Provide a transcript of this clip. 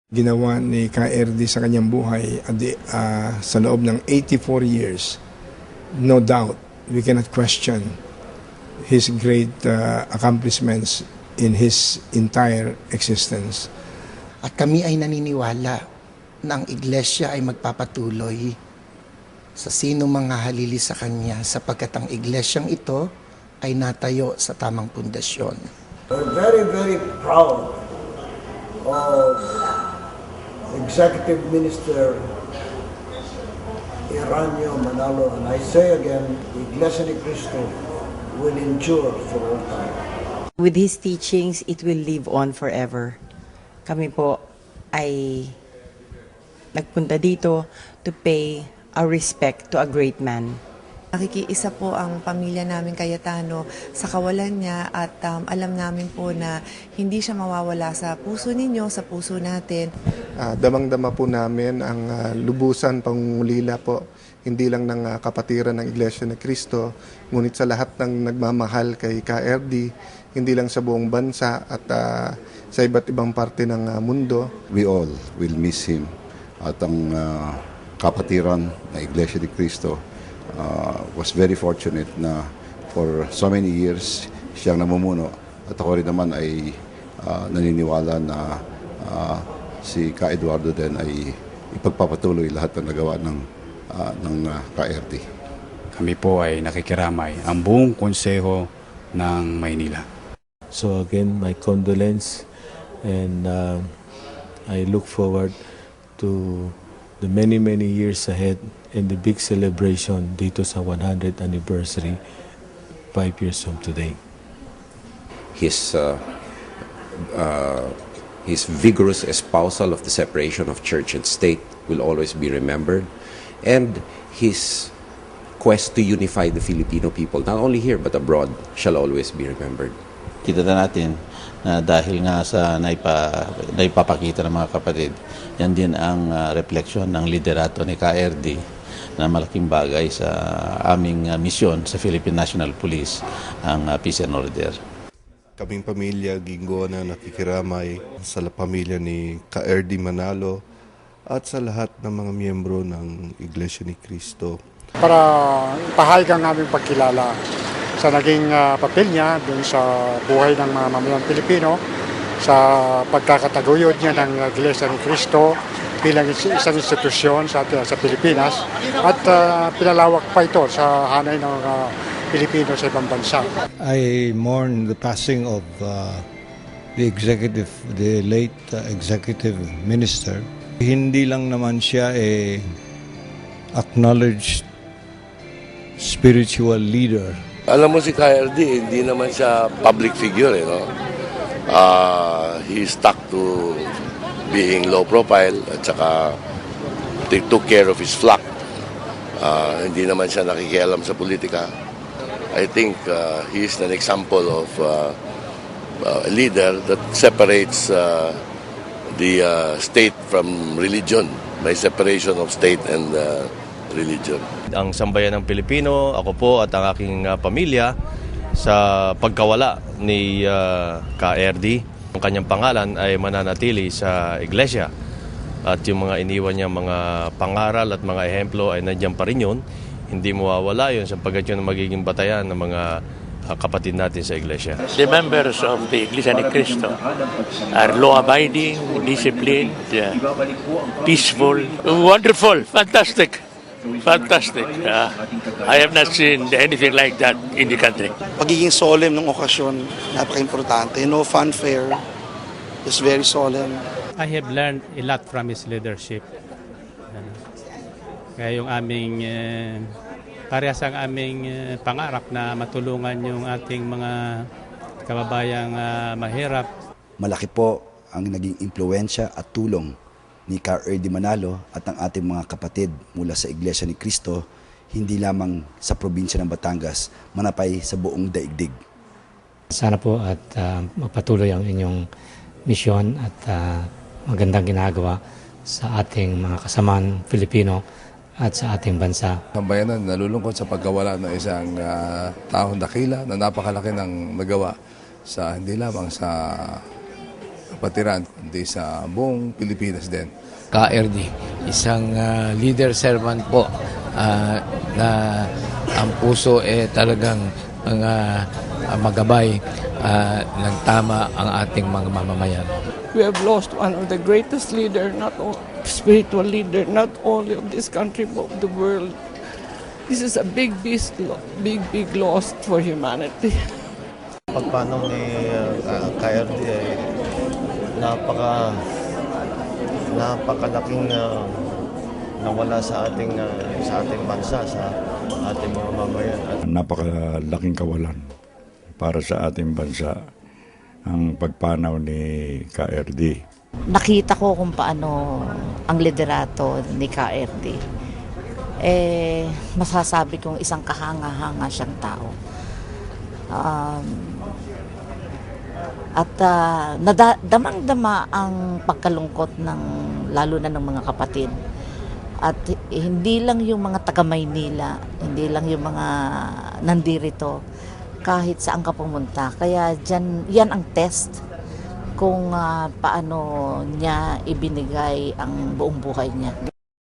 Ginawa ni KRD sa kanyang buhay sa loob ng 84 years, no doubt, we cannot question his great accomplishments in his entire existence. At kami ay naniniwala na ang iglesia ay magpapatuloy sa sino mga halili sa kanya sapagkat ang iglesyang ito ay natayo sa tamang pundasyon. We're very, very proud of Executive Minister Eranio Manalo, and I say again, the Iglesia ni Cristo will endure for all time. With his teachings, it will live on forever. Kami po ay nagpunta dito to pay our respect to a great man. Nakikiisa po ang pamilya namin Cayetano sa kawalan niya at alam namin po na hindi siya mawawala sa puso ninyo, sa puso natin. Damang-dama po namin ang lubusan pangungulila po, hindi lang ng kapatiran ng Iglesia ni Cristo, ngunit sa lahat ng nagmamahal kay KRD, hindi lang sa buong bansa at sa iba't ibang parte ng mundo. We all will miss him at ang kapatiran ng Iglesia ni Cristo was very fortunate na for so many years siyang namumuno at ako rin naman ay naniniwala na si Ka Eduardo din ay ipagpapatuloy lahat ng nagawa ng KRD. Kami po ay nakikiramay ang buong konseho ng Maynila. So again, my condolence and I look forward to the many years ahead and the big celebration dito sa 100th anniversary 5 years from today. His vigorous espousal of the separation of church and state will always be remembered, and his quest to unify the Filipino people, not only here but abroad, shall always be remembered. Kita na natin na dahil nga sa naipapakita ng mga kapatid, yan din ang refleksyon ng liderato ni KRD na malaking bagay sa aming misyon sa Philippine National Police, ang peace and order. Kaming pamilya Gingo na nakikiramay sa pamilya ni KRD Manalo at sa lahat ng mga miyembro ng Iglesia ni Cristo. Para pahayag ang aming pagkilala sa naging papel niya dun sa buhay ng mga mamamayang Pilipino, sa pagkakataguyod niya ng Iglesia ni Cristo bilang isang institusyon sa Pilipinas at pinalawak pa ito sa hanay ng Pilipino sa ibang bansa. I mourn the passing of the late executive minister. Hindi lang naman siya acknowledged spiritual leader. Alam mo si KRD, hindi naman siya public figure, no? He stuck to being low profile at saka they took care of his flock. Hindi naman siya nakikialam sa politika. I think he is an example of a leader that separates the state from religion, by separation of state and religion. Ang sambayan ng Pilipino, ako po at ang aking pamilya sa pagkawala ni KRD. Ang kanyang pangalan ay mananatili sa iglesia at yung mga iniwan niya mga pangaral at mga ehemplo ay nandiyan pa rin yun. Hindi mawawala yun sapagkat yun ang magiging batayan ng mga kapatid natin sa iglesia. The members of the Iglesia ni Cristo are law-abiding, disciplined, peaceful, wonderful, fantastic. Fantastic. I have not seen anything like that in the country. Pagiging solemn ng okasyon, napaka-importante. No fanfare, just very solemn. I have learned a lot from his leadership. Kaya yung aming, parehas ang aming pangarap na matulungan yung ating mga kababayang mahirap. Malaki po ang naging impluensya at tulong ni KRD Manalo at ang ating mga kapatid mula sa Iglesia ni Cristo, hindi lamang sa probinsya ng Batangas, manapay sa buong daigdig. Sana po at magpatuloy ang inyong misyon at magandang ginagawa sa ating mga kasamaan Filipino at sa ating bansa. Sambayanan nalulungkot sa pagkawala ng isang taong dakila na napakalaki ng nagawa sa hindi lamang sa kapatiran, kundi sa buong Pilipinas din. KRD, isang leader servant po na ang puso talagang magabay ng tama ang ating mga mamamayan. We have lost one of the greatest leader, spiritual leader, not only of this country but of the world. This is a big loss for humanity. Pagpanaw ni KRD ay napakalaking nawala sa ating bansa, sa ating mga mamayan. Napakalaking kawalan para sa ating bansa ang pagpanaw ni KRD. Nakita ko kung paano ang liderato ni KRD. Masasabi kong isang kahanga-hanga siyang tao. Damang-dama ang pagkalungkot lalo na ng mga kapatid. At hindi lang yung mga taga-Maynila, hindi lang yung mga nandirito, kahit saan ka pumunta. Kaya yan ang test kung paano niya ibinigay ang buong buhay niya.